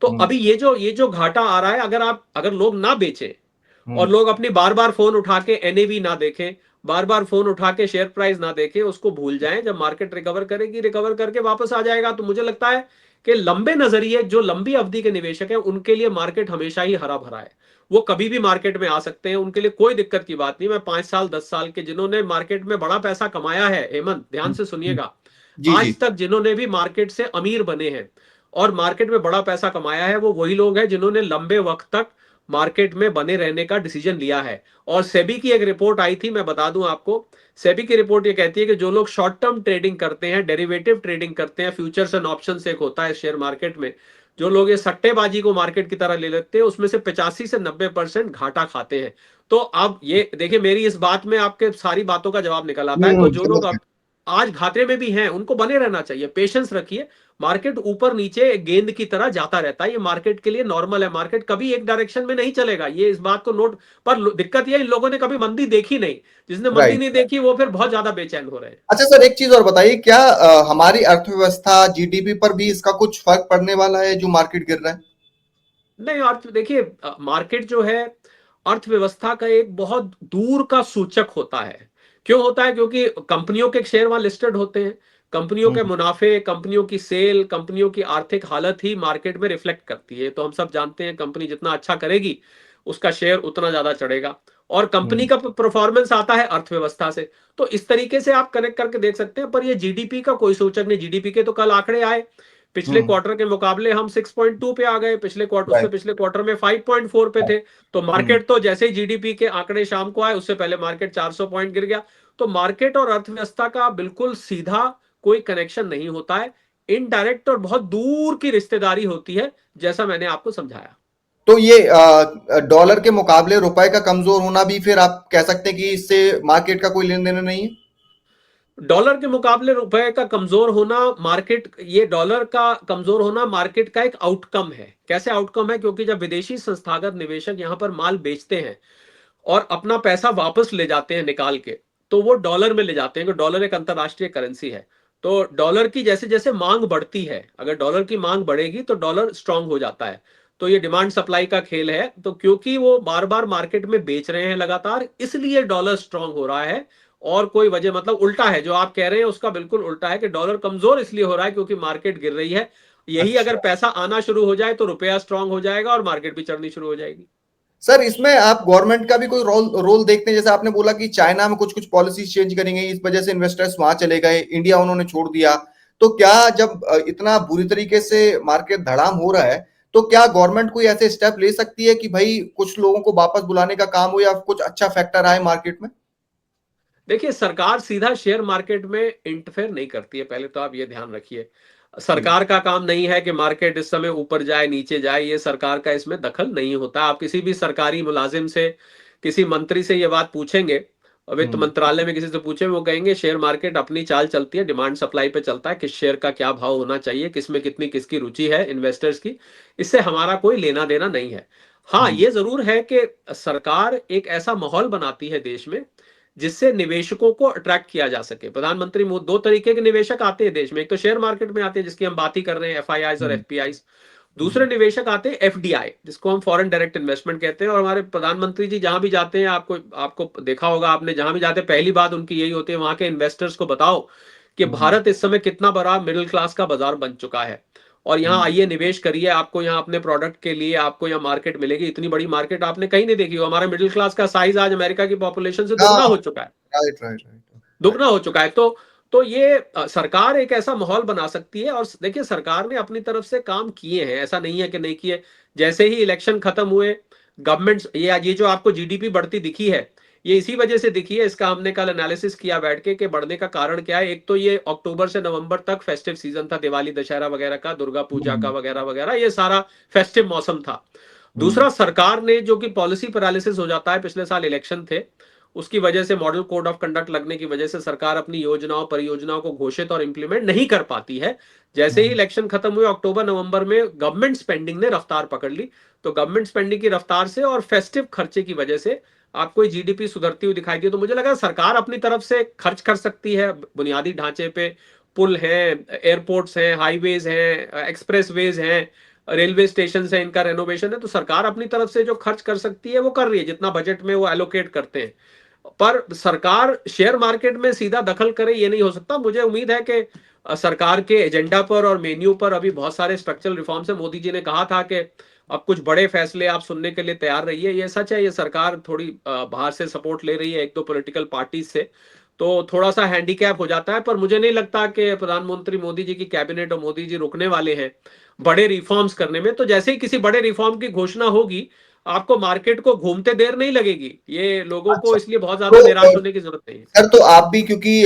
S2: तो
S3: हम्म।
S2: अभी ये जो घाटा आ रहा है, अगर लोग ना बेचें और
S3: हम्म।
S2: लोग अपनी बार बार फोन उठा के एनएवी ना देखें, बार बार फोन उठा के शेयर प्राइस ना देखें, उसको भूल जाएं, जब मार्केट रिकवर करेगी, रिकवर करके वापस आ जाएगा, तो मुझे लगता है कि लंबे नजरिए, जो लंबी अवधि के निवेशक हैं, उनके लिए मार्केट हमेशा ही हरा भरा है। वो कभी भी मार्केट में आ सकते हैं, उनके लिए कोई दिक्कत की बात नहीं। मैं 5 साल 10 साल के जिन्होंने मार्केट में बड़ा पैसा कमाया है, हेमंत ध्यान से
S3: हम्म।
S2: सुनिएगा,
S3: जी जी।
S2: आज तक जिन्होंने भी मार्केट से अमीर बने हैं और मार्केट में बड़ा पैसा कमाया है, वो वही लोग हैं जिन्होंने लंबे वक्त तक मार्केट में बने रहने का डिसीजन लिया है। और सेबी की एक रिपोर्ट आई थी, मैं बता दूं आपको, सेबी की रिपोर्ट ये कहती है कि जो लोग शॉर्ट टर्म ट्रेडिंग करते हैं, डेरिवेटिव ट्रेडिंग करते हैं, फ्यूचर्स एंड ऑप्शंस एक होता है शेयर मार्केट में, जो लोग ये सट्टेबाजी को मार्केट की तरह ले लेते हैं, उसमें से 85 से 90% घाटा खाते हैं। तो अब ये देखिए, मेरी इस बात में आपके सारी बातों का जवाब निकल आता है। तो जो
S3: समझ
S2: लोग
S3: गया।
S2: आज घाटे में भी हैं, उनको बने रहना चाहिए, पेशेंस रखिए। मार्केट ऊपर नीचे गेंद की तरह जाता रहता है, ये मार्केट के लिए नॉर्मल है, मार्केट कभी एक डायरेक्शन में नहीं चलेगा, ये इस बात को नोट। पर दिक्कत ये, इन लोगों ने कभी मंदी देखी नहीं, जिसने मंदी
S3: राइट।
S2: नहीं देखी वो फिर बहुत ज्यादा बेचैन हो रहे हैं।
S3: अच्छा सर, एक चीज और बताइए, क्या हमारी अर्थव्यवस्था, जीडीपी पर भी इसका कुछ फर्क पड़ने वाला है जो मार्केट गिर रहा है?
S2: नहीं, अर्थ देखिए, मार्केट जो है अर्थव्यवस्था का एक बहुत दूर का सूचक होता है। क्यों होता है? क्योंकि कंपनियों के शेयर वहां लिस्टेड होते हैं, कंपनियों के
S3: हम्म।
S2: मुनाफे, कंपनियों की सेल, कंपनियों की आर्थिक हालत ही मार्केट में रिफ्लेक्ट करती है। तो हम सब जानते हैं, कंपनी जितना अच्छा करेगी उसका शेयर उतना ज्यादा चढ़ेगा, और कंपनी
S3: हम्म।
S2: का परफॉर्मेंस आता है अर्थव्यवस्था से। तो इस तरीके से आप कनेक्ट करके देख सकते हैं। पर ये जीडीपी का कोई सूचक नहीं, जीडीपी के तो कल आंकड़े आए, पिछले
S3: हम्म।
S2: क्वार्टर के मुकाबले हम 6.2 पे आ गए, पिछले क्वार्टर, उससे
S3: राइट।
S2: पिछले क्वार्टर में 5.4 पे थे। तो
S3: हम्म।
S2: मार्केट तो जैसे ही जीडीपी के आंकड़े शाम को आए, उससे पहले मार्केट 400 पॉइंट गिर गया। तो मार्केट और अर्थव्यवस्था का बिल्कुल सीधा कोई कनेक्शन नहीं होता है, इनडायरेक्ट और बहुत दूर की रिश्तेदारी होती है, जैसा मैंने आपको समझाया।
S3: तो ये डॉलर के मुकाबले रुपए का कमजोर होना भी फिर आप कह सकते हैं कि इससे मार्केट का कोई लेन देन नहीं है?
S2: डॉलर के मुकाबले रुपए का कमजोर होना, मार्केट, ये डॉलर का कमजोर होना मार्केट का एक आउटकम है। कैसे आउटकम है? क्योंकि जब विदेशी संस्थागत निवेशक यहां पर माल बेचते हैं और अपना पैसा वापस ले जाते हैं निकाल के, तो वो डॉलर में ले जाते हैं, क्योंकि डॉलर एक अंतरराष्ट्रीय करेंसी है। तो डॉलर की जैसे जैसे मांग बढ़ती है, अगर डॉलर की मांग बढ़ेगी तो डॉलर स्ट्रांग हो जाता है। तो ये डिमांड सप्लाई का खेल है। तो क्योंकि वो बार बार मार्केट में बेच रहे हैं लगातार, इसलिए डॉलर स्ट्रांग हो रहा है। और कोई वजह, मतलब उल्टा है जो आप कह रहे हैं, उसका बिल्कुल उल्टा है कि डॉलर कमजोर इसलिए हो रहा है क्योंकि मार्केट गिर रही है। यही अगर
S3: अच्छा
S2: पैसा आना शुरू हो जाए तो रुपया स्ट्रांग हो जाएगा और मार्केट भी चढ़नी शुरू हो जाएगी।
S3: सर, इसमें आप गवर्नमेंट का भी कोई रोल रोल देखते हैं? जैसे आपने बोला कि चाइना में कुछ कुछ पॉलिसी चेंज करेंगे, इस वजह से इन्वेस्टर्स वहां चले गए, इंडिया उन्होंने छोड़ दिया। तो क्या जब इतना बुरी तरीके से मार्केट धड़ाम हो रहा है, तो क्या गवर्नमेंट कोई ऐसे स्टेप ले सकती है कि भाई कुछ लोगों को वापस बुलाने का काम हो या कुछ अच्छा फैक्टर आए मार्केट में?
S2: देखिए, सरकार सीधा शेयर मार्केट में इंटरफेयर नहीं करती है, पहले तो आप ये ध्यान रखिए।
S3: हम्म।
S2: सरकार का काम नहीं है कि मार्केट इस समय ऊपर जाए नीचे जाए, ये सरकार का इसमें दखल नहीं होता। आप किसी भी सरकारी मुलाजिम से, किसी मंत्री से ये बात पूछेंगे, वित्त
S3: हम्म।
S2: मंत्रालय में किसी से पूछे, वो कहेंगे शेयर मार्केट अपनी चाल चलती है, डिमांड सप्लाई पे चलता है, किस शेयर का क्या भाव होना चाहिए, किसमें कितनी किसकी रुचि है इन्वेस्टर्स की, इससे हमारा कोई लेना देना नहीं है। हाँ,
S3: हम्म।
S2: ये जरूर है कि सरकार एक ऐसा माहौल बनाती है देश में जिससे निवेशकों को अट्रैक्ट किया जा सके। प्रधानमंत्री मोदी, दो तरीके के निवेशक आते हैं देश में, एक तो शेयर मार्केट में आते हैं जिसकी हम बात ही कर रहे हैं, एफआईआई और
S3: हम्म।
S2: एफपीआई।
S3: हम्म।
S2: दूसरे निवेशक आते हैं एफडीआई, जिसको हम फॉरेन डायरेक्ट इन्वेस्टमेंट कहते हैं। और हमारे प्रधानमंत्री जी जहां भी जाते हैं, आपको आपको देखा होगा आपने, जहां भी जाते हैं पहली बात उनकी यही होती है, वहां के इन्वेस्टर्स को बताओ कि
S3: हम्म।
S2: भारत इस समय कितना बड़ा मिडिल क्लास का बाजार बन चुका है, और यहाँ
S3: हम्म।
S2: आइए निवेश करिए, आपको यहाँ अपने प्रोडक्ट के लिए आपको यहाँ मार्केट मिलेगी। इतनी बड़ी मार्केट आपने कहीं नहीं देखी हो। हमारा मिडिल क्लास का साइज आज अमेरिका की पॉपुलेशन से
S3: हाँ।
S2: दुगना हो चुका है,
S3: राइट राइट
S2: दुगना
S3: राइट।
S2: हो चुका है। तो ये सरकार एक ऐसा माहौल बना सकती है। और देखिए, सरकार ने अपनी तरफ से काम किए हैं, ऐसा नहीं है कि नहीं किए। जैसे ही इलेक्शन खत्म हुए, गवर्नमेंट, ये जो आपको जीडीपी बढ़ती दिखी है, ये इसी वजह से दिखी है। इसका हमने कल एनालिसिस किया बैठ के कि बढ़ने का कारण क्या है। एक तो ये अक्टूबर से नवंबर तक फेस्टिव सीजन था, दिवाली दशहरा वगैरह का, दुर्गा पूजा का
S3: हम्म।
S2: वगैरह वगैरह, ये सारा फेस्टिव मौसम था।
S3: हम्म।
S2: दूसरा, सरकार ने जो कि पॉलिसी पैरालिसिस हो जाता है, पिछले साल इलेक्शन थे, उसकी वजह से मॉडल कोड ऑफ कंडक्ट लगने की वजह से सरकार अपनी योजनाओं परियोजनाओं को घोषित और इंप्लीमेंट नहीं कर पाती है। जैसे ही
S3: हम्म।
S2: इलेक्शन खत्म हुए अक्टूबर नवंबर में, गवर्नमेंट स्पेंडिंग ने रफ्तार पकड़ ली। तो गवर्नमेंट स्पेंडिंग की रफ्तार से और फेस्टिव खर्चे की वजह से आपको जीडीपी सुधरती हुई दिखाई दी। तो मुझे लगा सरकार अपनी तरफ से खर्च कर सकती है बुनियादी ढांचे पे, पुल हैं, एयरपोर्ट्स हैं, हाईवेज हैं, एक्सप्रेसवेज हैं, रेलवे स्टेशन है, इनका रेनोवेशन है। तो सरकार अपनी तरफ से जो खर्च कर सकती है वो कर रही है, जितना बजट में वो एलोकेट करते हैं। पर सरकार शेयर मार्केट में सीधा दखल करे ये नहीं हो सकता। मुझे उम्मीद है कि सरकार के एजेंडा पर और मेन्यू पर अभी बहुत सारे स्ट्रक्चरल रिफॉर्म्स है। मोदी जी ने कहा था कि अब कुछ बड़े फैसले आप सुनने के लिए तैयार रहिए। ये सच है, ये सरकार थोड़ी बाहर से सपोर्ट ले रही है एक दो पॉलिटिकल पार्टीज से, तो थोड़ा सा हैंडीकैप हो जाता है। पर मुझे नहीं लगता कि प्रधानमंत्री मोदी जी की कैबिनेट और मोदी जी रुकने वाले हैं बड़े रिफॉर्म्स करने में। तो जैसे ही किसी बड़े रिफॉर्म की घोषणा होगी, आपको मार्केट को घूमते देर नहीं लगेगी। ये लोगों को
S3: अच्छा।
S2: इसलिए बहुत ज्यादा
S3: तो
S2: निराश होने की जरूरत नहीं है।
S3: सर, तो आप भी, क्योंकि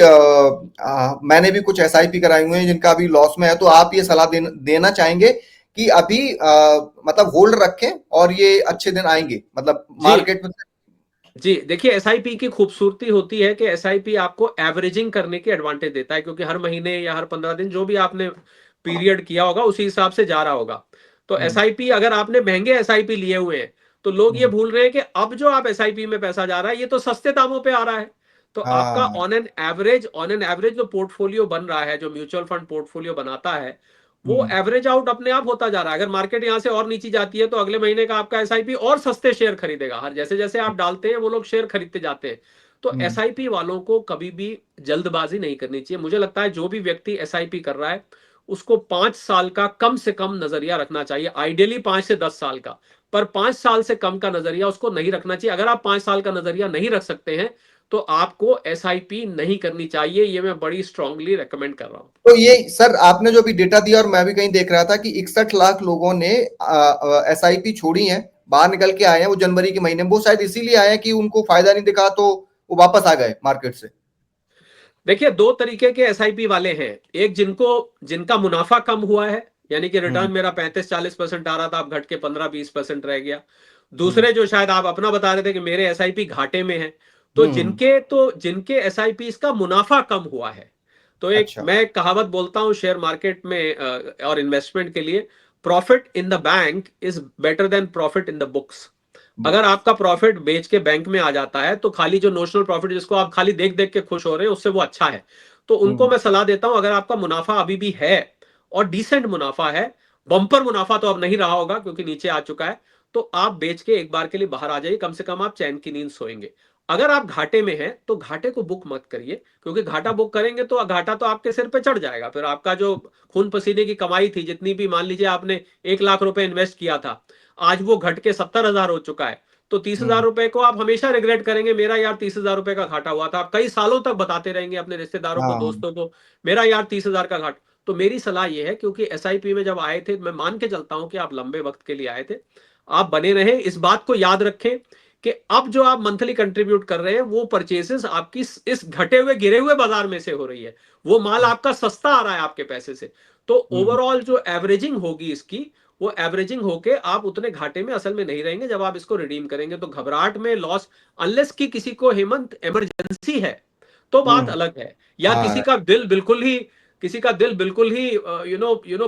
S3: मैंने भी कुछ एसआईपी कराए हुए हैं जिनका अभी लॉस में है, तो आप ये सलाह देना चाहेंगे कि अभी मतलब होल्ड रखें और ये अच्छे दिन आएंगे, मतलब
S2: जी,
S3: मार्केट में?
S2: जी, देखिए एसआईपी की खूबसूरती होती है कि एसआईपी आपको एवरेजिंग करने की एडवांटेज देता है, क्योंकि हर महीने या हर 15 दिन जो भी आपने पीरियड किया होगा उसी हिसाब से जा रहा होगा। तो
S3: हम्म,
S2: एसआईपी अगर आपने महंगे एसआईपी लिए हुए हैं, तो लोग ये
S3: हम्म,
S2: भूल रहे हैं कि अब जो आप एसआईपी में पैसा जा रहा है ये तो सस्ते दामों पे आ रहा है। तो आपका
S3: हाँ,
S2: ऑन एन एवरेज जो पोर्टफोलियो बन रहा है, जो म्यूचुअल फंड पोर्टफोलियो बनाता है, वो
S3: हम्म,
S2: एवरेज आउट अपने आप होता जा रहा है। अगर मार्केट यहां से और नीचे जाती है तो अगले महीने का आपका एसआईपी और सस्ते शेयर खरीदेगा। हर जैसे जैसे आप डालते हैं वो लोग शेयर खरीदते जाते हैं। तो
S3: हम्म,
S2: एसआईपी वालों को कभी भी जल्दबाजी नहीं करनी चाहिए। मुझे लगता है जो भी व्यक्ति एसआईपी कर रहा है उसको 5 साल का कम से कम नजरिया रखना चाहिए, आइडियली 5 से 10 साल का। पर 5 साल से कम का नजरिया उसको नहीं रखना चाहिए। अगर आप 5 साल का नजरिया नहीं रख सकते हैं तो आपको एसआईपी नहीं करनी चाहिए। ये मैं बड़ी स्ट्रांगली रेकमेंड कर रहा हूं।
S3: तो ये सर आपने जो भी डेटा दिया और मैं भी कहीं देख रहा था कि 61 लाख लोगों ने एसआईपी छोड़ी है, बाहर निकल के आए हैं वो जनवरी के महीने में। वो शायद इसीलिए आए हैं कि उनको फायदा नहीं दिखा तो वो वापस आ गए मार्केट से।
S2: देखिए, दो तरीके के एसआईपी वाले हैं। एक जिनका मुनाफा कम हुआ है, यानी कि
S3: हम्म,
S2: रिटर्न मेरा 35-40% आ रहा था, अब घट के 15-20% रह गया।
S3: हम्म,
S2: दूसरे जो शायद आप अपना बता रहे थे कि मेरे एसआईपी घाटे में है,
S3: हम्म,
S2: तो जिनके एसआईपी का मुनाफा कम हुआ है। तो
S3: अच्छा,
S2: मैं एक कहावत बोलता हूं शेयर मार्केट में और इन्वेस्टमेंट के लिए, profit in the bank is better than profit in the books. अगर
S3: बुक्स,
S2: आपका प्रॉफिट बेच के बैंक में आ जाता है तो खाली जो नोशनल प्रॉफिट जिसको आप खाली देख देख के खुश हो रहे हैं उससे वो अच्छा है। तो उनको
S3: हम्म,
S2: मैं सलाह देता हूं, अगर आपका मुनाफा अभी भी है और डिसेंट मुनाफा है, बम्पर मुनाफा तो अब नहीं रहा होगा क्योंकि नीचे आ चुका है, तो आप बेच के एक बार के लिए बाहर आ जाइए। कम से कम आप चैन की नींद सोएंगे। अगर आप घाटे में हैं तो घाटे को बुक मत करिए, क्योंकि घाटा बुक करेंगे तो घाटा तो आपके सिर पे चढ़ जाएगा। फिर आपका जो खून पसीने की कमाई थी, जितनी भी मान लीजिए आपने 1 लाख रुपए इन्वेस्ट किया था, आज वो घट के 70,000 हो चुका है। तो 30,000
S3: हम्म,
S2: रुपए को आप हमेशा रिग्रेट करेंगे, मेरा यार 30,000 रुपए का घाटा हुआ था। आप कई सालों तक बताते रहेंगे अपने रिश्तेदारों को,
S3: हाँ,
S2: दोस्तों को, मेरा यार 30,000 का घाटा। तो मेरी सलाह यह है, क्योंकि एसआईपी में जब आए थे, मैं मान के चलता हूं कि आप लंबे वक्त के लिए आए थे, आप बने रहे। इस बात को याद रखें कि अब जो आप मंथली कंट्रीब्यूट कर रहे हैं वो परचेसेस आपकी इस घटे हुए गिरे हुए बाजार में से हो रही है। वो माल आपका सस्ता आ रहा है आपके पैसे से। तो
S3: हम्म,
S2: ओवरऑल जो एवरेजिंग होगी इसकी, वो एवरेजिंग होके आप उतने घाटे में असल में नहीं रहेंगे जब आप इसको रिडीम करेंगे। तो घबराहट में लॉस, अनलेस की किसी को हेमंत इमरजेंसी है तो बात
S3: हम्म,
S2: अलग है, या
S3: हाँ,
S2: किसी का दिल बिल्कुल ही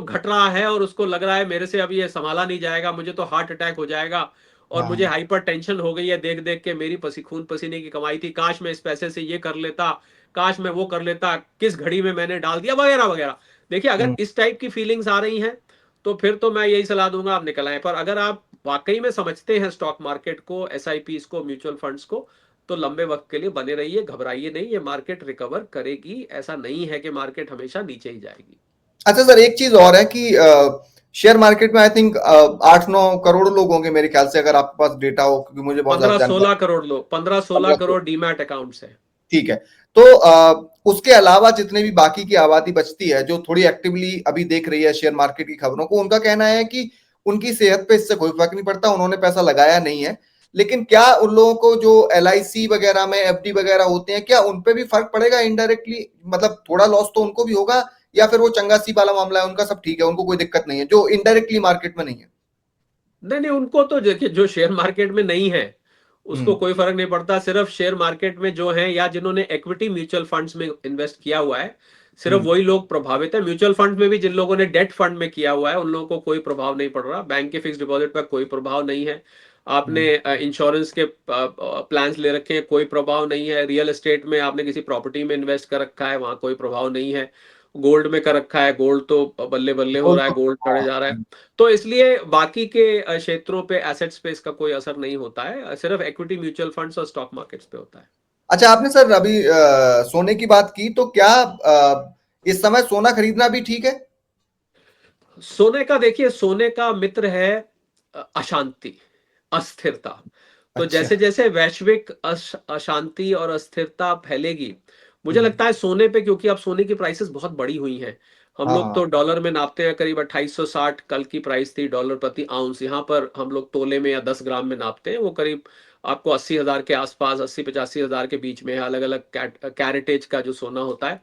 S2: घट रहा है और उसको लग रहा है मेरे से अब ये संभाला नहीं जाएगा, मुझे तो हार्ट अटैक हो जाएगा और मुझे
S3: हाँ,
S2: हाइपर टेंशन हो गई है देख देख के, मेरी खून पसीने की कमाई थी, काश मैं इस पैसे से ये कर लेता, काश मैं वो कर लेता, किस घड़ी में मैंने डाल दिया, वगैरह वगैरह। देखिए, अगर
S3: हम्म।
S2: इस टाइप की फीलिंग्स आ रही हैं तो फिर तो मैं यही सलाह दूंगा आप निकल आए। पर अगर आप वाकई में समझते हैं स्टॉक मार्केट को, एसआईपी को, म्यूचुअल फंड्स को, तो लंबे वक्त के लिए बने रहिए, घबराइए नहीं। ये मार्केट रिकवर करेगी, ऐसा नहीं है कि मार्केट हमेशा नीचे ही जाएगी।
S3: अच्छा सर, एक चीज और है कि शेयर मार्केट में आई थिंक 8-9 करोड़ लोग होंगे मेरे ख्याल से, अगर आपके पास डेटा हो, क्योंकि मुझे बहुत ज्यादा
S2: पंद्रह
S3: जानकारी।
S2: सोलह करोड़ लोग, 15-16
S3: 15
S2: करोड़ डीमैट अकाउंट्स है।
S3: ठीक है। तो उसके अलावा जितने भी बाकी की आबादी बचती है जो थोड़ी एक्टिवली अभी देख रही है शेयर मार्केट की खबरों को, उनका कहना है कि उनकी सेहत पे इससे कोई फर्क नहीं पड़ता, उन्होंने पैसा लगाया नहीं है। लेकिन क्या उन लोगों को जो एलआईसी वगैरह में एफडी वगैरह होते हैं, क्या उन पे भी फर्क पड़ेगा इनडायरेक्टली? मतलब थोड़ा लॉस तो उनको भी होगा, या फिर वो चंगा सी वाला मामला है, उनका सब ठीक है, उनको कोई दिक्कत नहीं है जो इनडायरेक्टली मार्केट में नहीं है?
S2: नहीं नहीं, उनको तो देखिए, जो शेयर मार्केट में नहीं है उसको
S3: हम्म,
S2: कोई फर्क नहीं पड़ता। सिर्फ शेयर मार्केट में जो है या जिन्होंने इक्विटी म्यूचुअल फंड्स में इन्वेस्ट किया हुआ है, सिर्फ
S3: हम्म,
S2: वही लोग प्रभावित है। म्यूचुअल फंड में भी जिन लोगों ने डेट फंड में किया हुआ है उन लोगों को कोई प्रभाव नहीं पड़ रहा। बैंक के फिक्स डिपॉजिट पर कोई प्रभाव नहीं है। आपने
S3: हम्म,
S2: इंश्योरेंस के प्लान्स ले रखे हैं, कोई प्रभाव नहीं है। रियल एस्टेट में आपने किसी प्रॉपर्टी में इन्वेस्ट कर रखा है, वहां कोई प्रभाव नहीं है। गोल्ड में कर रखा है, गोल्ड तो बल्ले बल्ले हो
S3: बोल
S2: रहा है,
S3: तो,
S2: गोल्ड चढ़े
S3: हाँ,
S2: जा रहा है। तो इसलिए बाकी के क्षेत्रों पे, एसेट्स पे इसका कोई असर नहीं होता है, सिर्फ इक्विटी म्यूचुअल फंड्स और स्टॉक मार्केट्स पे होता है।
S3: अच्छा, आपने सर अभी सोने की बात की, तो क्या इस समय सोना खरीदना भी ठीक है?
S2: सोने का देखिए, सोने का मित्र है अशांति, अस्थिरता। तो
S3: अच्छा,
S2: जैसे जैसे वैश्विक अशांति और अस्थिरता फैलेगी, मुझे
S3: हम्म,
S2: लगता है सोने पे, क्योंकि अब सोने की प्राइसेस बहुत बड़ी हुई हैं। हम लोग
S3: हाँ,
S2: तो डॉलर में नापते हैं, करीब 2860 कल की प्राइस थी डॉलर प्रति आउंस। यहाँ पर हम लोग तोले में या 10 ग्राम में नापते हैं, वो करीब आपको 80,000 के आसपास, 80-85 हजार के बीच में है, अलग अलग कैरेटेज का जो सोना होता है।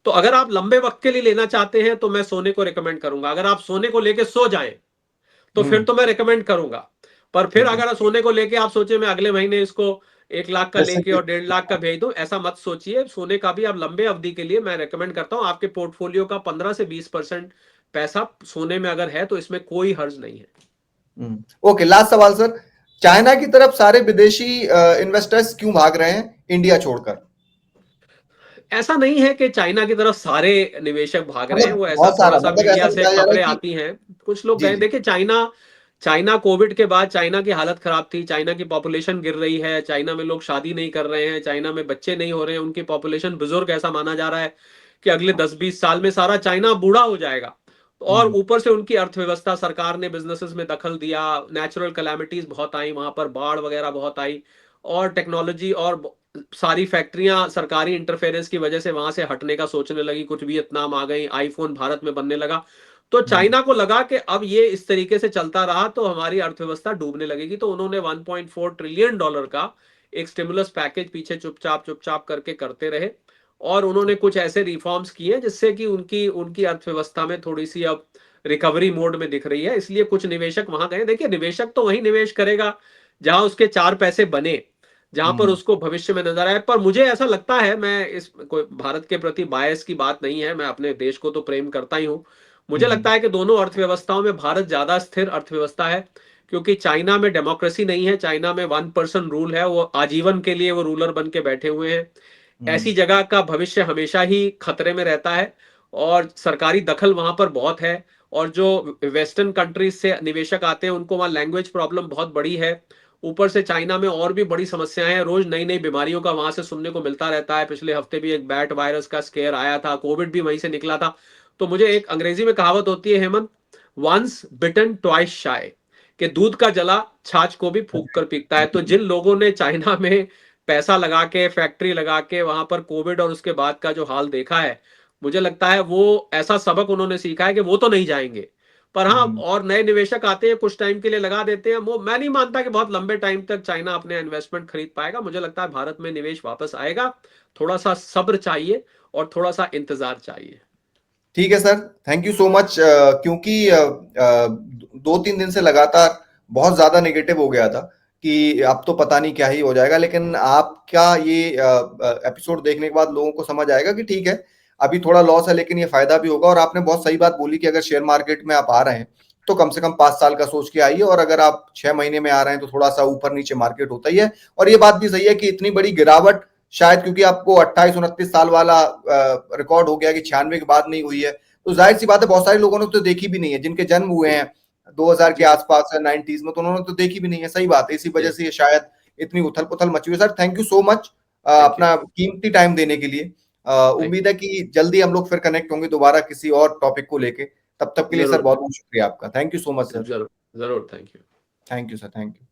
S2: तो अगर आप लंबे वक्त के लिए लेना चाहते हैं तो मैं सोने को रिकमेंड करूंगा। अगर आप सोने को लेके सो जाएं तो फिर
S3: हम्म,
S2: तो मैं रिकमेंड करूंगा। पर फिर
S3: ठीक है,
S2: अगर सोने को लेके आप सोचे मैं अगले महीने इसको 1 लाख का
S3: जैसे
S2: लेके
S3: कि
S2: और 1.5 लाख का भेज दो, ऐसा मत सोचिए। सोने का भी आप लंबे अवधि के लिए मैं रेकमेंड करता हूं, आपके पोर्टफोलियो का 15 से 20% पैसा सोने में अगर है तो इसमें कोई हर्ज नहीं है।
S3: ओके, लास्ट सवाल सर, चाइना की तरफ सारे विदेशी इन्वेस्टर्स क्यों भाग रहे हैं इंडिया छोड़कर?
S2: ऐसा नहीं है कि चाइना की तरफ सारे निवेशक भाग रहे हैं,
S3: मतलब
S2: वो ऐसा
S3: बहुत
S2: थोड़ा
S3: सारा,
S2: सा
S3: मतलब ऐसा
S2: मीडिया से
S3: बताया जा रहा है
S2: खबरें
S3: कि
S2: आती हैं, कुछ लोग
S3: जी
S2: गए।
S3: जी
S2: देखिए, चाइना चाइना कोविड के बाद चाइना की हालत खराब थी, चाइना की पॉपुलेशन गिर रही है, चाइना में लोग शादी नहीं कर रहे हैं, चाइना में बच्चे नहीं हो रहे हैं, उनकी पॉपुलेशन बुजुर्ग, ऐसा माना जा रहा है कि अगले 10-20 साल में सारा चाइना बूढ़ा हो जाएगा। और
S3: हम्म
S2: ऊपर से उनकी अर्थव्यवस्था, सरकार ने बिजनेसेस में दखल दिया, नेचुरल कैलामिटीज बहुत आई वहां पर, बाढ़ वगैरह बहुत आई, और टेक्नोलॉजी और सारी फैक्ट्रियां सरकारी इंटरफेरेंस की वजह से वहां से हटने का सोचने लगी, कुछ वियतनाम आ गई, आईफोन भारत में बनने लगा। तो
S3: हम्म
S2: चाइना को लगा कि अब ये इस तरीके से चलता रहा तो हमारी अर्थव्यवस्था डूबने लगेगी, तो उन्होंने 1.4 ट्रिलियन डॉलर का एक स्टिमुलस पैकेज पीछे चुपचाप चुपचाप करके करते रहे, और उन्होंने कुछ ऐसे रिफॉर्म्स किए जिससे कि उनकी उनकी अर्थव्यवस्था में थोड़ी सी अब रिकवरी मोड में दिख रही है। इसलिए कुछ निवेशक वहां गए। देखिए, निवेशक तो वही निवेश करेगा जहां उसके 4 पैसे बने, जहां पर
S3: हम्म
S2: उसको भविष्य में नजर आए। पर मुझे ऐसा लगता है, मैं इस कोई भारत के प्रति बायस की बात नहीं है, मैं अपने देश को तो प्रेम करता ही हूं, मुझे
S3: हम्म
S2: लगता है कि दोनों अर्थव्यवस्थाओं में भारत ज्यादा स्थिर अर्थव्यवस्था है, क्योंकि चाइना में डेमोक्रेसी नहीं है, चाइना में 1 पर्सन रूल है, वो आजीवन के लिए वो रूलर बन के बैठे हुए हैं। ऐसी
S3: हम्म
S2: जगह का भविष्य हमेशा ही खतरे में रहता है, और सरकारी दखल वहां पर बहुत है। और जो वेस्टर्न कंट्रीज से निवेशक आते हैं उनको वहाँ लैंग्वेज प्रॉब्लम बहुत बड़ी है। ऊपर से चाइना में और भी बड़ी समस्याएं हैं, रोज नई नई बीमारियों का वहां से सुनने को मिलता रहता है। पिछले हफ्ते भी एक बैट वायरस का स्केयर आया था, कोविड भी वहीं से निकला था। तो मुझे एक अंग्रेजी में कहावत होती है हेमंत, वंस बिटन ट्वाइस शाय, कि दूध का जला छाछ को भी फूंक कर पीता है। तो जिन लोगों ने चाइना में पैसा लगा के, फैक्ट्री लगा के वहां पर कोविड और उसके बाद का जो हाल देखा है, मुझे लगता है वो ऐसा सबक उन्होंने सीखा है कि वो तो नहीं जाएंगे। पर हाँ,
S3: हम्म
S2: और नए निवेशक आते हैं, कुछ टाइम के लिए लगा देते हैं, वो मैं नहीं मानता कि बहुत लंबे टाइम तक चाइना अपने इन्वेस्टमेंट खरीद पाएगा। मुझे लगता है भारत में निवेश वापस आएगा, थोड़ा सा सब्र चाहिए और थोड़ा सा इंतजार चाहिए।
S3: ठीक है sir, thank you so much. क्योंकि 2-3 दिन से लगातार बहुत ज्यादा नेगेटिव हो गया था कि अब तो पता नहीं क्या ही हो जाएगा, लेकिन आपका ये एपिसोड देखने के बाद लोगों को समझ आएगा कि ठीक है, अभी थोड़ा लॉस है लेकिन ये फायदा भी होगा। और आपने बहुत सही बात बोली कि अगर शेयर मार्केट में आप आ रहे हैं तो कम से कम 5 साल का सोच के आइए, और अगर आप 6 महीने में आ रहे हैं तो थोड़ा सा ऊपर नीचे मार्केट होता ही है। और ये बात भी सही है कि इतनी बड़ी गिरावट शायद क्योंकि आपको 28-29 साल वाला रिकॉर्ड हो गया कि 96 के बाद नहीं हुई है, तो जाहिर सी बात है बहुत सारे लोगों ने तो देखी भी नहीं है, जिनके जन्म हुए हैं 2000 के
S2: जी
S3: आसपास है 90s में, तो उन्होंने तो देखी भी नहीं है। सही बात है, इसी वजह
S2: जी।
S3: से ये शायद इतनी उथल पुथल मची हुई है। Sir thank you so much
S2: thank you.
S3: अपना कीमती टाइम देने के लिए।
S2: थैंक
S3: उम्मीद है कि जल्दी हम लोग फिर कनेक्ट होंगे दोबारा किसी और टॉपिक को लेके। तब तक के
S2: यू।
S3: लिए सर
S2: जरूर
S3: बहुत बहुत शुक्रिया आपका। Thank you so much sir.
S2: जरूर। जरूर, thank you.
S3: Thank you sir, thank you.